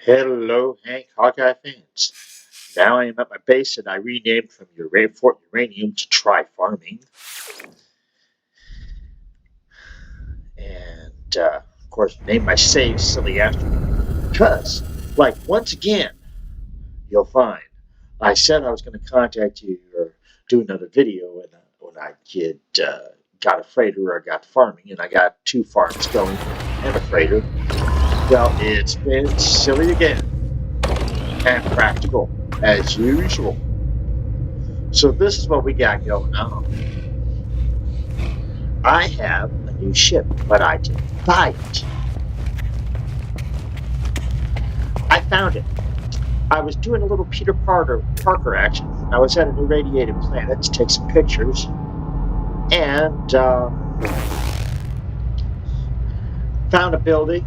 Hello, Hank Hawkeye fans. Now I am at my base and I renamed from Fort Uranium to Try Farming. And, of course, named my save Silly Astronaut. Because, once again, you'll find I said I was going to contact you or do another video when I got a freighter or got farming, and I got 2 farms going and a freighter. Well, it's been silly again and practical as usual. So this is what we got going on. I have a new ship, but I didn't buy it. I found it. I was doing a little Peter Parker action. I was at an irradiated planet to take some pictures, and found a building,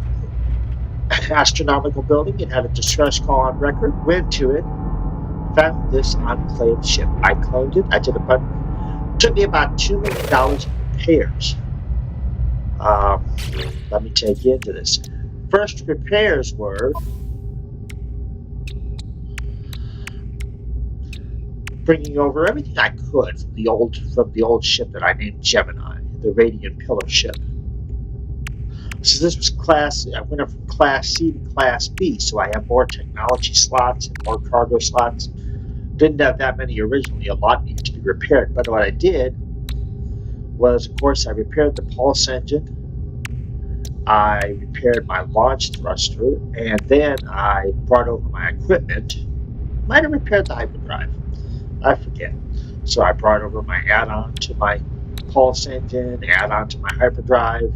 an astronomical building. It had a distress call on record. Went to it, found this unclaimed ship. I claimed it. I did a bunch. Took me about $2 million in repairs. Let me take you into this. First repairs were bringing over everything I could from the old ship that I named Gemini, the Radiant Pillar ship. So this was I went up from Class C to Class B, so I have more technology slots and more cargo slots. Didn't have that many originally. A lot needed to be repaired. But what I did was, of course, I repaired the pulse engine. I repaired my launch thruster, and then I brought over my equipment. Might have repaired the hyperdrive. I forget. So I brought over my add-on to my pulse engine, add-on to my hyperdrive.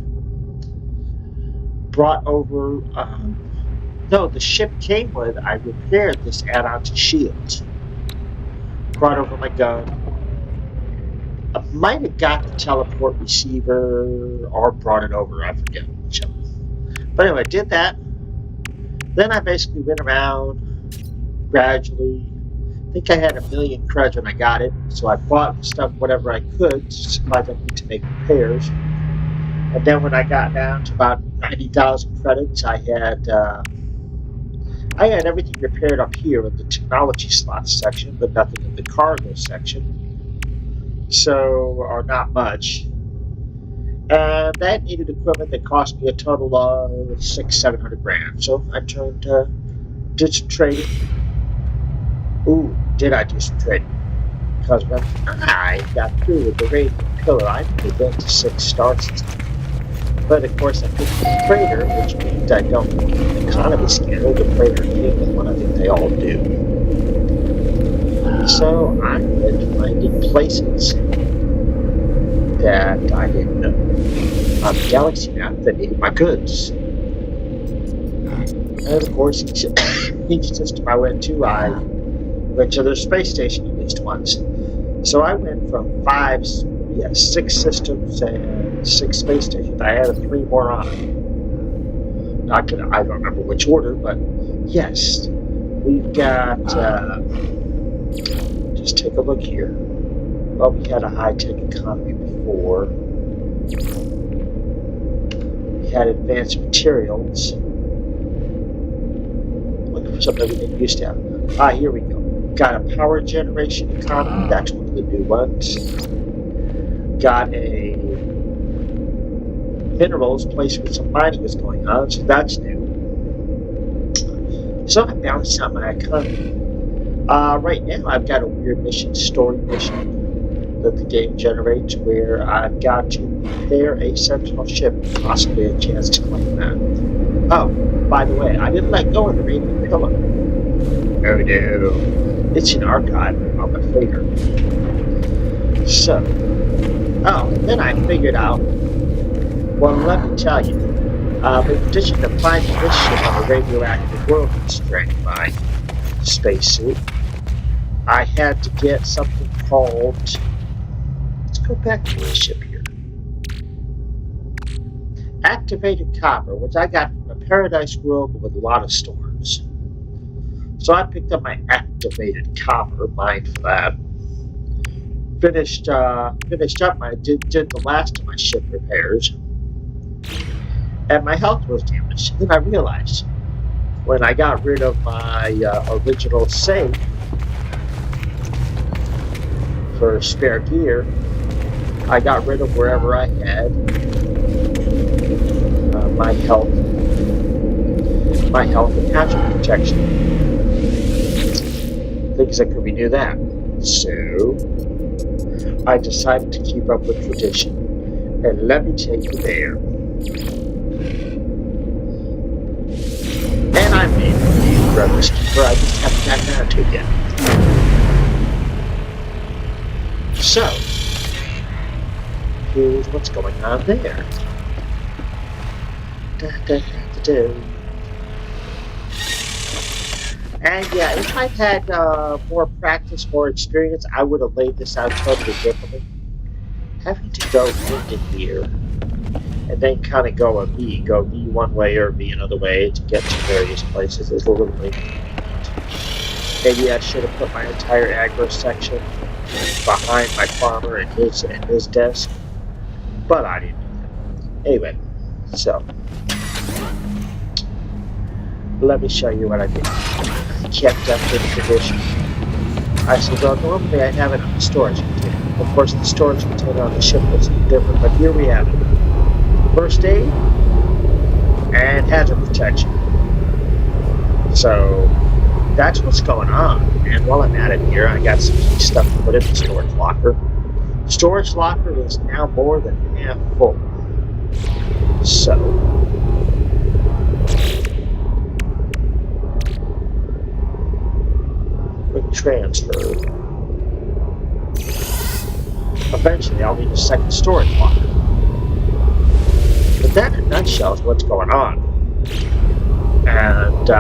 Brought over, the ship came with, I repaired this add-on to shields. Brought over my gun. I might have got the teleport receiver or brought it over, I forget which of them. But anyway, I did that. Then I basically went around gradually. I think I had 1 million creds when I got it, so I bought stuff, whatever I could, supplies I need to make repairs. And then when I got down to about 90,000 credits, I had everything repaired up here in the technology slots section, but nothing in the cargo section. So, or not much. And that needed equipment that cost me a total of $600-700 grand. So I did some trading. Ooh, did I do some trading? Because when I got through with the Radiant Pillar, I moved into 6-star system. But of course, I picked the freighter, which means I don't need an economy scanner. The freighter needed one. I think they all do. So I went finding places that I didn't know on the galaxy map that needed my goods. And of course, each system I went to their space station at least once. So I went from 6 systems and 6 space stations. I added 3 more on. I don't remember which order, but yes, we've got. Just take a look here. Well, we had a high-tech economy before. We had advanced materials. Looking for something we didn't used to have. Here we go. Got a power generation economy. That's one of the new ones. Got a minerals place where some mining is going on, so that's new. So I balanced out my economy. Right now I've got a weird story mission that the game generates where I've got to repair a Sentinel ship, possibly a chance to claim that. Oh, by the way, I didn't let go of the Radiant Pillar. Oh no. It's an archive on my freighter. So, then I figured out, well, let me tell you, in addition to finding this ship on a radioactive world constrained by spacesuit, I had to get something called, let's go back to the ship here, activated copper, which I got from a paradise world with a lot of storms. So I picked up my activated copper, mined for that. Finished up. I did the last of my ship repairs, and my health was damaged. And then I realized when I got rid of my original save for spare gear, I got rid of wherever I had my health and hazard protection. Things that could be do that. So I decided to keep up with tradition, and let me take you there. And I made the Brothers Keeper. I just haven't gotten around to it yet. So here's what's going on there. Da, da, da, da. And yeah, if I'd had more practice, more experience, I would have laid this out totally differently. Having to go into here and then kind of go V one way or V another way to get to various places is a little inconvenient. Maybe I should have put my entire aggro section behind my farmer and his desk, but I didn't do that. Anyway, so let me show you what I did. Kept up with tradition. I said, well, normally I have it on the storage container. Of course, the storage container on the ship was different, but here we have it. First aid and hazard protection. So that's what's going on. And while I'm at it here, I got some key stuff to put in the storage locker. The storage locker is now more than half full. So quick transfer. Eventually I'll need a second storage locker. But that in a nutshell is what's going on. And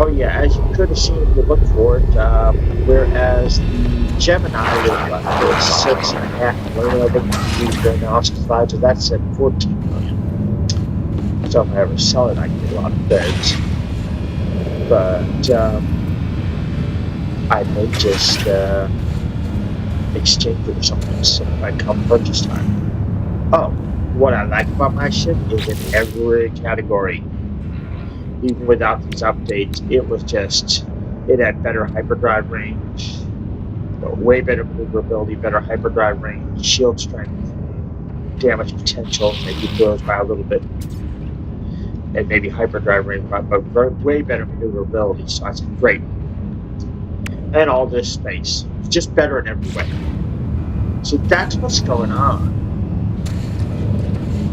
oh yeah, as you could have seen if you look for it, whereas the Gemini was 6.5 million, I think the announced slides of that said 14 million. So if I ever sell it, I can get a lot of bids. But I may just exchange it or something so I come purchase time. Oh, what I like about my ship is in every category. Even without these updates, it had better hyperdrive range, way better maneuverability, better hyperdrive range, shield strength, damage potential, maybe blows by a little bit, and maybe hyperdrive range, but way better maneuverability, so I said, great. And all this space. It's just better in every way. So that's what's going on.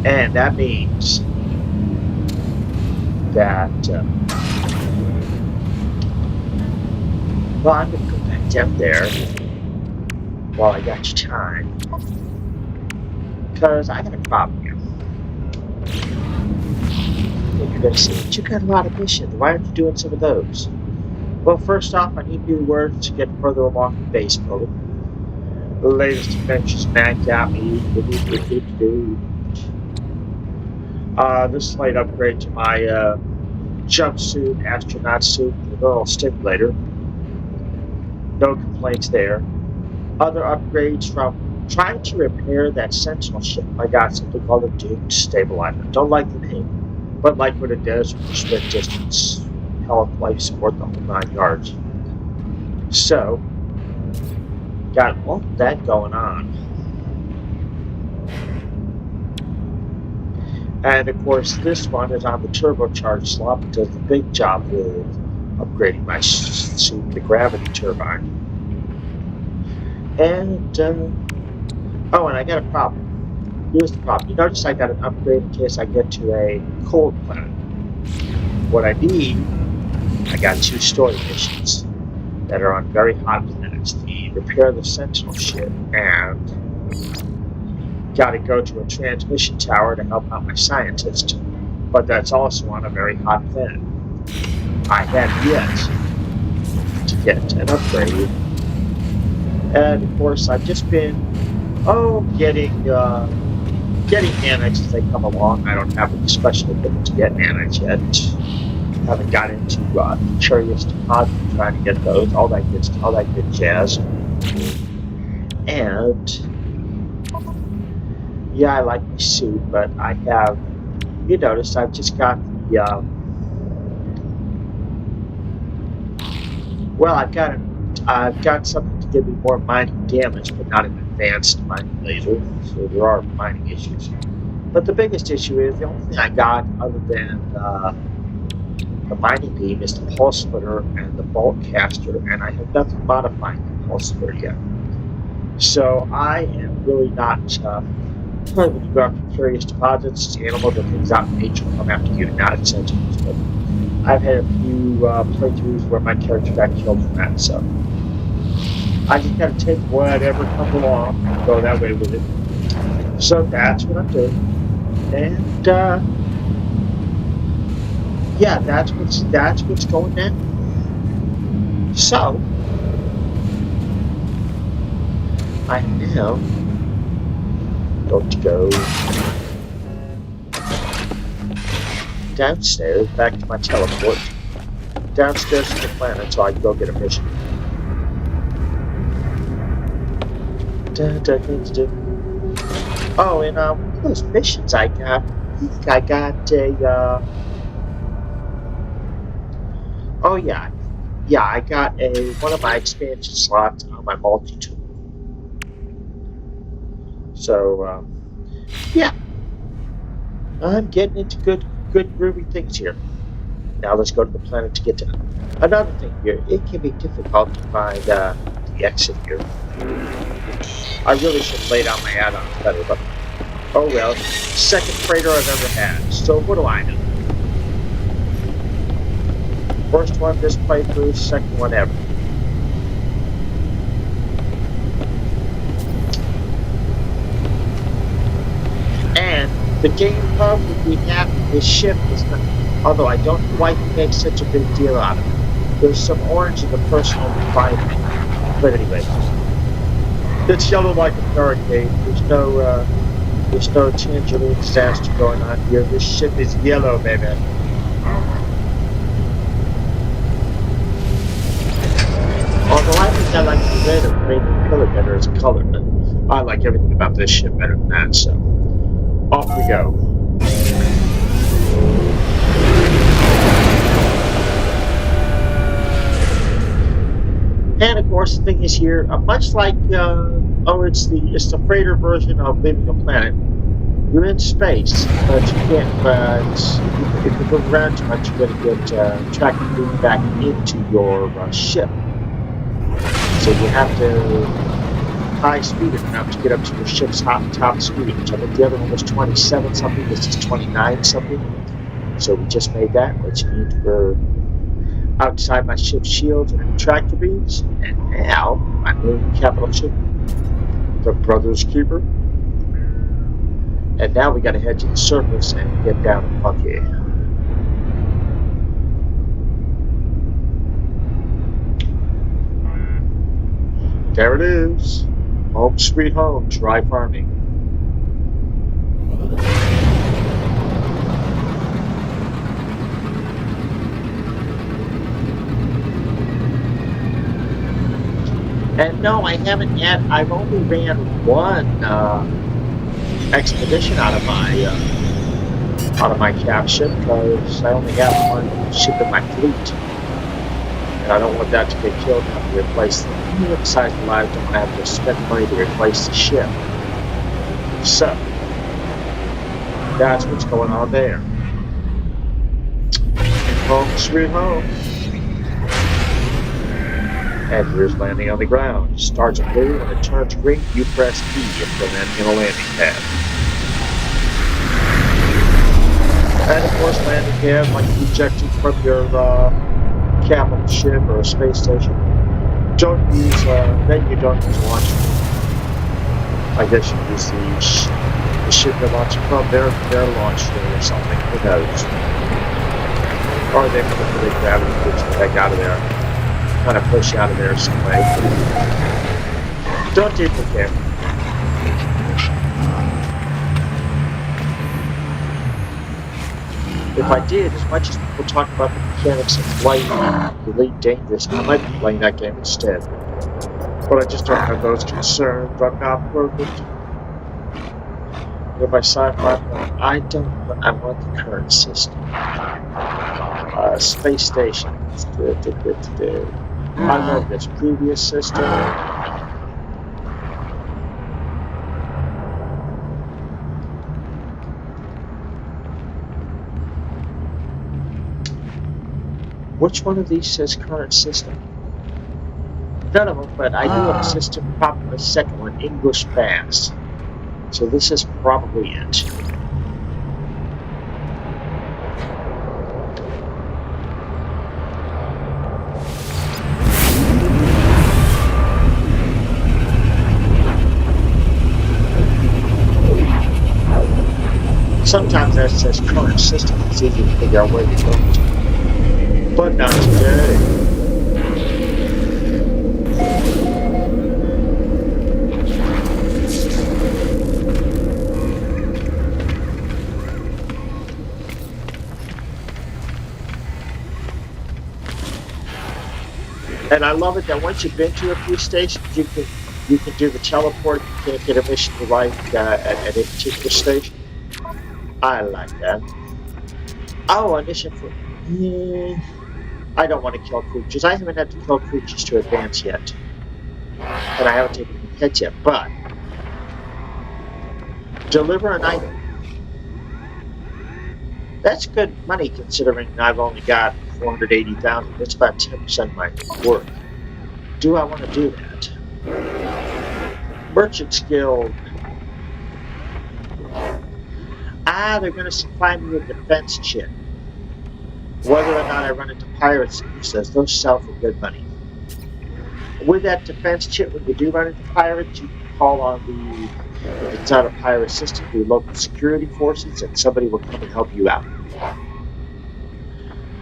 And that means that, well, I'm going to go back down there while I got your time. Because I got a problem here. And you're going to say, but you got a lot of missions. Why aren't you doing some of those? Well, first off, I need new words to get further along the base building. The latest adventures Mac got me. This slight upgrade to my jumpsuit, astronaut suit, the neural stimulator. No complaints there. Other upgrades from trying to repair that Sentinel ship. I got something called a Doomed Stabilizer. Don't like the name, but like what it does for sprint distance, health, life support, the whole 9 yards. So, got all of that going on. And of course, this one is on the turbocharged slot, but does the big job with upgrading my suit, the gravity turbine. And, oh, and I got a problem. Here's the problem. You notice I got an upgrade in case I get to a cold planet. What I need, I got 2 story missions that are on very hot planets. The repair the Sentinel ship and got to go to a transmission tower to help out my scientist. But that's also on a very hot planet. I have yet to get an upgrade. And of course, I've just been, getting nanites as they come along. I don't have any special equipment to get nanites yet. Haven't got into curious deposit trying to get those, all that good jazz. And yeah, I like my suit, but I have, you notice I've just got the Well, I've got something to give me more mining damage, but not an advanced mining laser. So there are mining issues. But the biggest issue is the only thing I got other than the mining beam is the pulse splitter and the bolt caster, and I have nothing modifying the pulse splitter yet. So I am really not. When you go after curious deposits, animal that things out in nature come after you, not incentives. But I've had a few playthroughs where my character got killed from that, so I just gotta take whatever comes along and go that way with it. So that's what I'm doing, and yeah, that's what's going on. So I am now going to go downstairs back to my teleport, downstairs to the planet, so I can go get a mission. Oh, and one of those missions I got a. Oh yeah, I got one of my expansion slots on my multi-tool. So yeah, I'm getting into good groovy things here. Now let's go to the planet to get to another thing here. It can be difficult to find the exit here. I really should lay down my add-ons better, but oh well. Second freighter I've ever had, so what do I know? First one this playthrough, second one ever. And the game problem we have with this ship is not, although I don't know why he makes such a big deal out of it. There's some orange in the personal environment. But anyway, it's yellow like a hurricane. There's no tangerine disaster going on here. This ship is yellow, baby. Although I think I like the red of Raven Pillar better as a color, but I like everything about this ship better than that, so off we go. And of course, the thing is here, much like it's the freighter version of Leaving a Planet. You're in space, but you can't. If you move around too much, you're going to get tracking beam back into your ship. So you have to high speed it enough to get up to your ship's top speed, which I think the other one was 27 something. This is 29 something. So we just made that, which means we're outside my ship's shields and tractor beams, and now I'm in capital ship, the Brothers Keeper. And now we got to head to the surface and get down to Funky. There it is, home sweet home, Try Farming. And no, I haven't yet. I've only ran one expedition out of my cap ship because I only have one ship in my fleet, and I don't want that to get killed and have to replace them. Besides the lives, don't have to spend money to replace the ship. So that's what's going on there. Home sweet home. And here's landing on the ground. It starts blue and it turns green. You press E if you're landing on a landing pad. And of course, landing pad, like ejecting from your capital ship or a space station. Don't use launch. I guess you use the ship you're launching from their launch or something. Who knows? Or they manipulate gravity to get you back out of there. Kind of push out of there some way. Don't duplicate. If I did, as much as people talk about the mechanics of flight and Elite Dangerous, I might be playing that game instead. But I just don't have those concerns. I'm not perfect. With my sci-fi, I want the current system. Space station. I love this previous system. Which one of these says current system? None of them, but I do have a system, probably the second one, English Fast. So this is probably it. Sometimes that says current system. It's easy to figure out where you're going to. But not today. And I love it that once you've been to a few stations, you can do the teleport. You can't get a mission to like at a particular station. I like that. Oh, a mission for. I don't want to kill creatures. I haven't had to kill creatures to advance yet, and I haven't taken any hits yet. But deliver an item. That's good money considering I've only got 480,000. That's about 10% of my work. Do I want to do that? Merchant's Guild. They're going to supply me with defense chip. Whether or not I run into pirates, he says, those sell for good money. With that defense chip, when you do run into pirates, you can call on if it's not a pirate system, the local security forces, and somebody will come and help you out.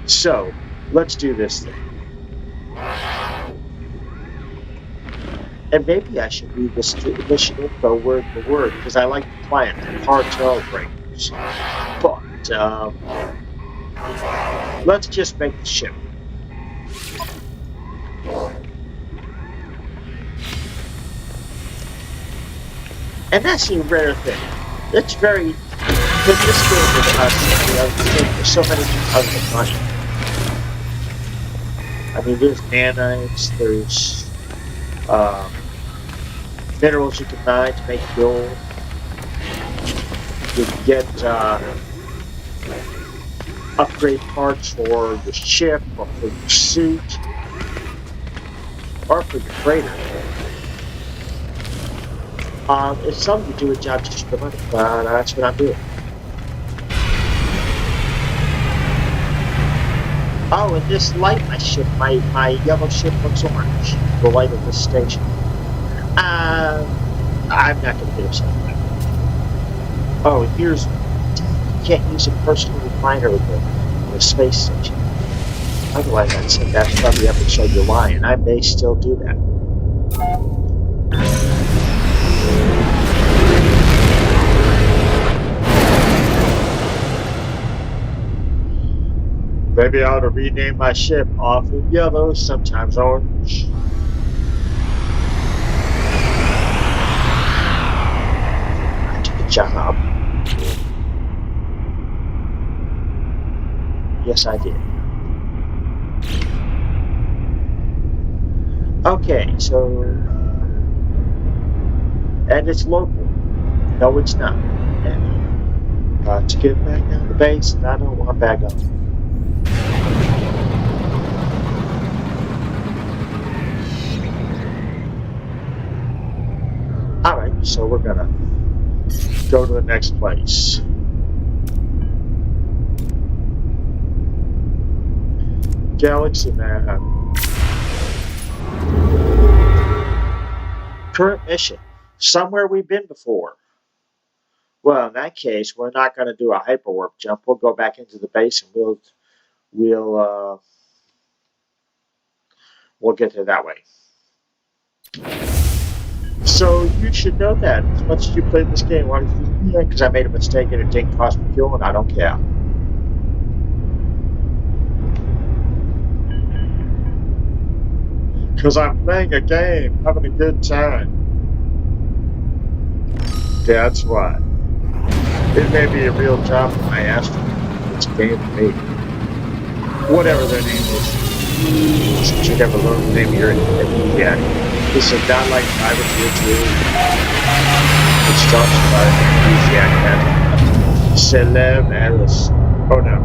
So, let's do this thing. And maybe I should read this mission info word for word, because I like the client, the cartel breakers. But, let's just make the ship. And that's a rare thing. It's very, in this game with us, there's so many other money. I mean, there's nanites, there's minerals you can mine to make gold. You can get upgrade parts for your ship, or for your suit, or for your freighter. It's something to do a job just for money, but that's what I'm doing. Oh, and this light, my yellow ship looks orange. The light of this station. I'm not going to get upset with that. Oh, and here's you can't use a personal refiner with the space station. Otherwise, I'd say that's probably episode you're lying. I may still do that. Maybe I ought to rename my ship often yellow, sometimes orange. I took a job. Yes, I did. Okay, so... And it's local. No, it's not. And got to get back down the base, and I don't want back up. Alright, so we're gonna go to the next place. Galaxy map. Current mission. Somewhere we've been before. Well, in that case, we're not going to do a hyperwarp jump. We'll go back into the base and we'll get to that way. So you should know that. As much as you played this game, why did you do that? Because I made a mistake and it didn't cost me fuel, and I don't care. Because I'm playing a game, having a good time. That's why. It may be a real job for my astronaut. It's a game for me. Whatever their name is. Since you never learned, maybe you're yeah. This is not like Private Gear 2, which talks about an amnesiac that Celeb Alice. Oh no.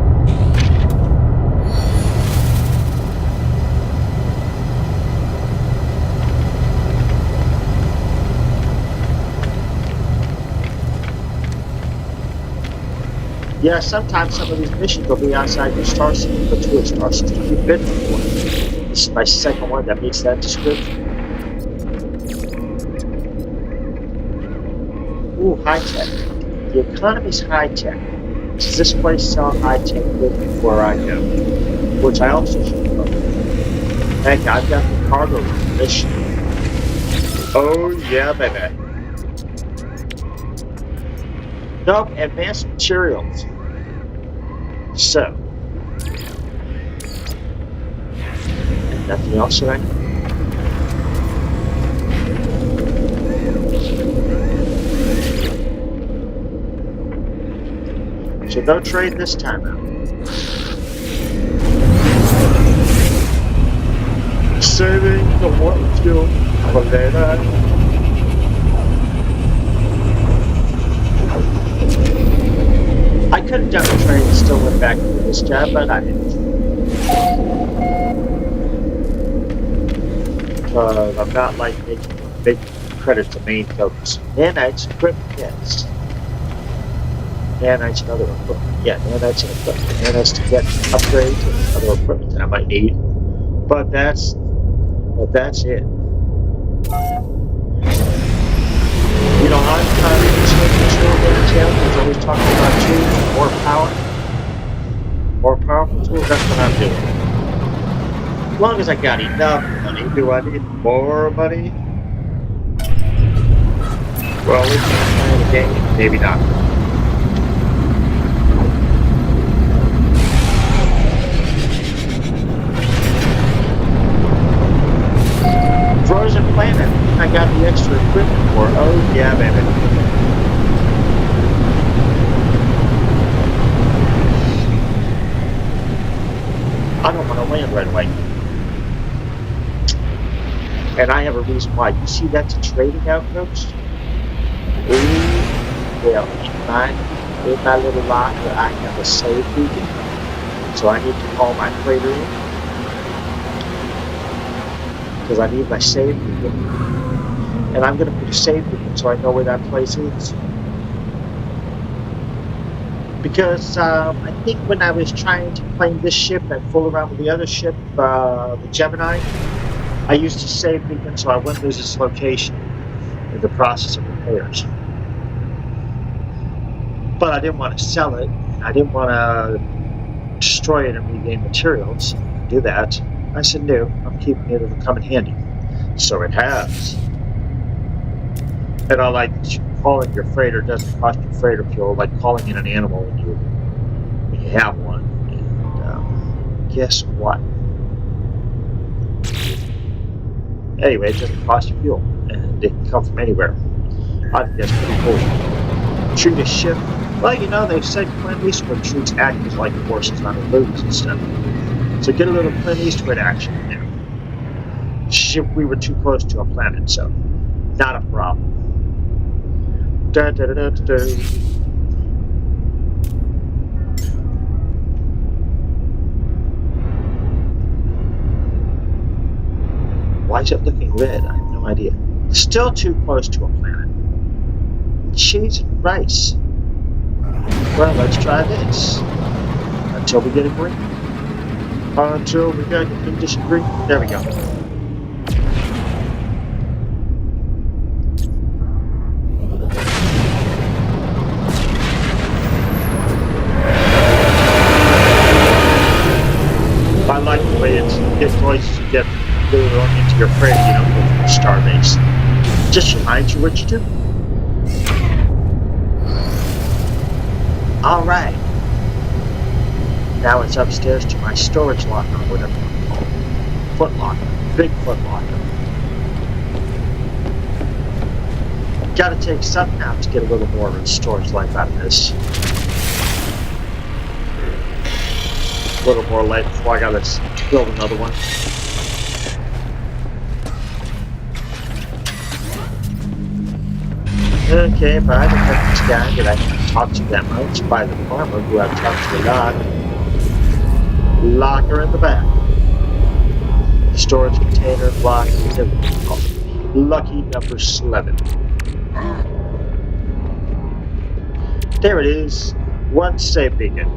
Yeah, sometimes some of these missions will be outside your star system, the two star system you've been before. This is my second one that meets that description. Ooh, high tech. The economy's high tech. Does this place sell high tech goods before I go? Which I also should know. Heck, I've got the cargo mission. Oh yeah, baby. Nope, advanced materials. So, and nothing else that I know. So no trade this time out. Saving the water fuel for later. I could have done the trade and still went back to this job, but I didn't. I'm not like making big credit to main focus. Nanites equipment, yes. Nanites and other equipment. Yeah, nanites and equipment. Nanites to get upgrades and other equipment that I might need. But that's it. You know, I'm kind of material downtown. He's always talking about tools, more powerful tools. That's what I'm doing. As long as I got enough money, do I need more money? Well, if you're playing the game, maybe not. Frozen Planet. I got the extra equipment for. Oh yeah, baby. I don't want to land right away. And I have a reason why. You see that's a trading outpost? Ooh, well, in my little locker, I have a save beacon. So I need to call my freighter in. Because I need my save beacon. And I'm going to put a save beacon so I know where that place is. Because I think when I was trying to claim this ship and fool around with the other ship, the Gemini, I used a save beacon so I wouldn't lose its location in the process of repairs. But I didn't want to sell it. I didn't want to destroy it and regain materials. Do that. I said, no, I'm keeping it. It'll come in handy. So it has. And I like calling your freighter doesn't cost you freighter fuel, like calling in an animal when you have one. And guess what? Anyway, it doesn't cost you fuel, and it can come from anywhere. I think that's pretty cool. Treat a ship, well, you know, they said Clint Eastwood treats actors like horses on the movies and stuff. So get a little Clint Eastwood action in there. Ship, we were too close to a planet, so not a problem. Da, da, da, da, da. Why is it looking red? I have no idea. Still too close to a planet. Cheese and rice. Well, let's try this. Until we get a green. Until we get a condition green. There we go. I like the way it voices you get going into your freight, you know, from the starbase. Just reminds you what you do. Alright. Now it's upstairs to my storage locker, or whatever you call it. Foot locker. Big foot locker. Gotta take something out to get a little more storage life out of this. little more light before I gotta build another one. Okay, by the weapons guy that I can talk to that much, by the farmer who I've talked to a lot. Locker in the back. Storage container, block, typical. Lucky number 11. There it is. One safe beacon.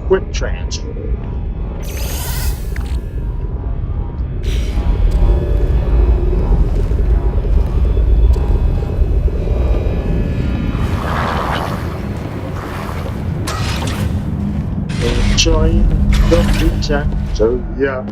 Quick transfer. Enjoying the good times, oh yeah.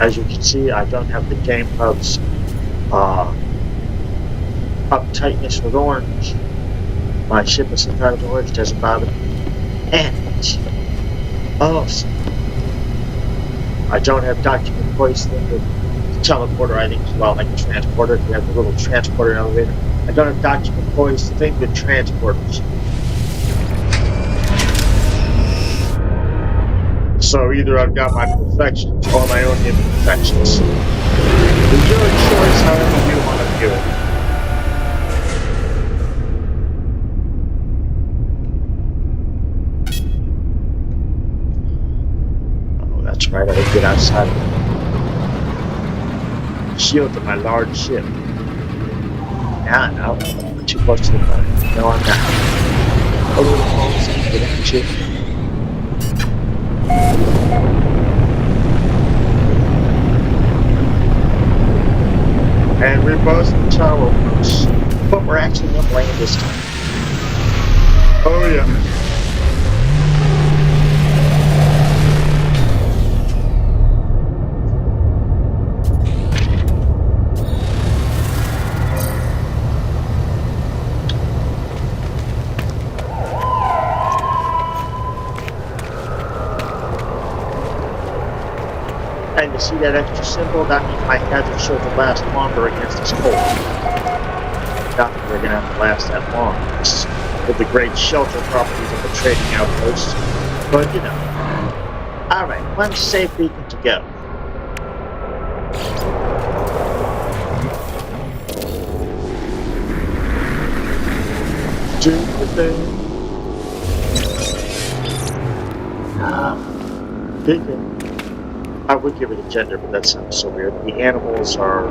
As you can see, I don't have the game hub's uptightness with orange. My ship is sometimes orange, doesn't bother me. And also, I don't have document hoisting with the teleporter. I think as well, like a transporter. You have the little transporter elevator. I don't have document hoist thing with transporters. So either I've got my perfections or my own imperfections. It's your choice, however you want to do it. That's right, I didn't get outside of the shield of my large ship. Now, no, I'm too close to the front. No, I'm not. A little close, I can get at you. And we're both in tower works, but we're actually up land this time. Oh yeah. And to see that extra symbol, that means my hazard shield will last longer against this cold. Not that we're going to have to last that long with the great shelter properties of the trading outpost, but you know. Alright, one safe beacon to go. Do the thing. Beacon. I would give it a gender, but that sounds so weird. The animals are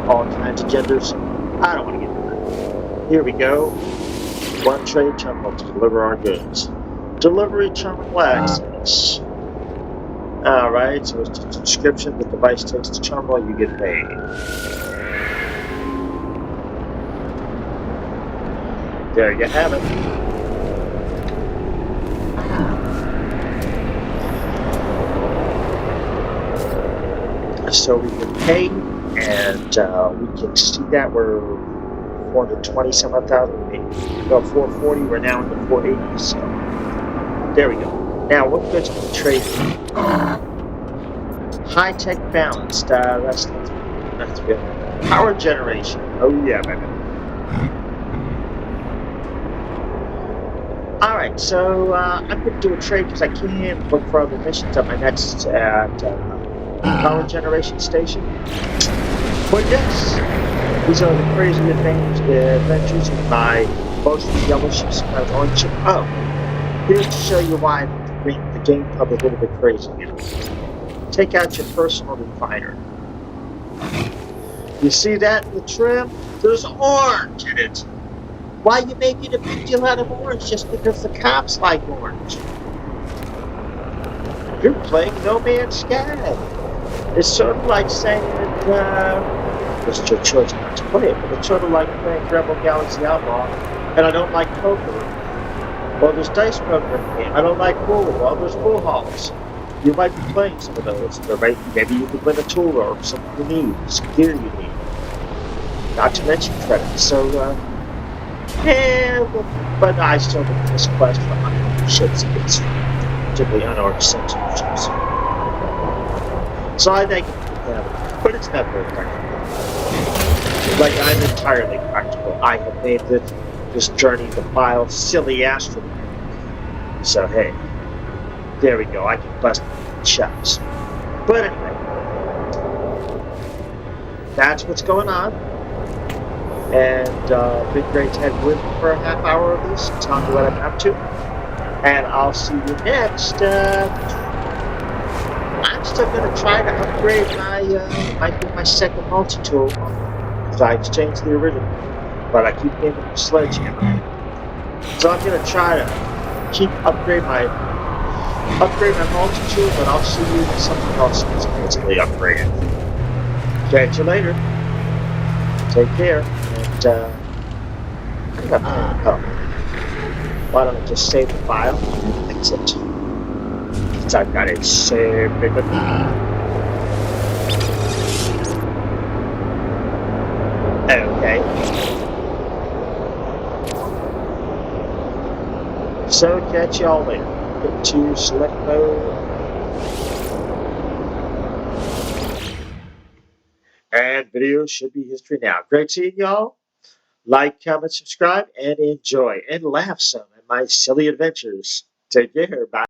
all kinds of genders. I don't want to get into that. Here we go. One trade terminal to deliver our goods. Delivery terminal access. Alright, so it's the description. The device takes the terminal, you get paid. There you have it. So we can pay, and we can see that we're 420 some odd thousand, well 440. We're now in the 480s. So there we go. Now what goods can we trade? High tech balanced. That's good. Power generation. Oh yeah, baby. All right, so I'm going to do a trade because I can't look for other missions on my next power generation station. But yes, these are the crazy adventures of my mostly yellow ship, sometimes orange ship. Oh, here's to show you why the game pub is a little bit crazy. Take out your personal refiner. You see that in the trim? There's orange in it. Why are you making a big deal out of orange just because the cops like orange? You're playing No Man's Sky. It's sort of like saying that, it's your choice not to play it, but it's sort of like playing Rebel Galaxy Outlaw, and I don't like poker. Well, there's dice poker in the game. I don't like pool. Well, there's pool halls. You might be playing some of those. Maybe you could win a tool or something you need, some gear you need. Not to mention credits. So, yeah, but I still think this quest for ships against particularly unarmed sentinel ships. So I think it can happen, but it's not very practical. Like, I'm entirely practical. I have named this journey the Vile Silly Astronaut. So hey, there we go. I can bust chops. But anyway, that's what's going on. And been great to have you with me for a half hour of this, telling you what I'm up to. And I'll see you next. I'm still going to try to upgrade my second multi-tool because I exchanged the original, but I keep getting the sledgehammer. So I'm going to try to keep upgrade my multi-tool, but I'll see you with something else that's basically upgraded. Catch you later. Take care, and I think why don't I just save the file and exit? Since I've got it saved with me. Okay. So catch y'all later. Get to select mode. And video should be history now. Great seeing y'all. Like, comment, subscribe, and enjoy. And laugh some at my silly adventures. Take care. Bye.